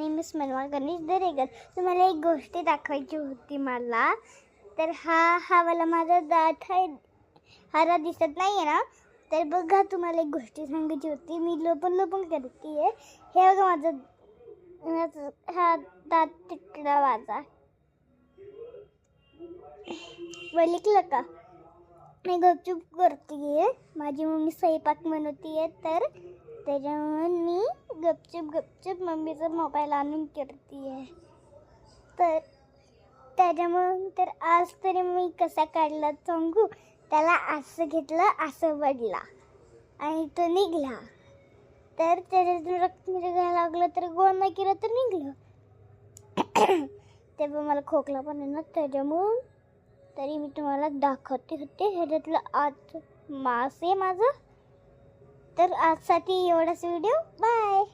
Name is मनवा गणेश दरेकर. तुम्हाला एक गोष्ट दाखवायची होती मला. तर हा वाला माझा दात आहे, हारा दिसत नाही आहे ना. तर बघा, तुम्हाला एक गोष्ट सांगायची होती. मी लपून करते आहे. हे बघा माझा हा दात तिकडा माझा बघितलं का. मी गपचूप करते. माझी मम्मी स्वयंपाक बनवते आहे, तर त्याच्यामुळे मी गपचूप मम्मीचा मोबाईल आणून करते आहे. तर त्याच्यामुळे तर आज तरी मी कसा काढला सांगू. त्याला असं घेतलं, असं वडला आणि तो निघला. तर त्याच्यातून रक्त निघायला लागलं, तर गोळ नाही केलं तर निघलं. तेव्हा मला खोकला पण आहे ना, त्याच्यामुळं तरी मी तुम्हाला दाखवते होते. ह्याच्यातलं आज मास आहे माझं. तर आजसाठी एवढाच व्हिडिओ. बाय.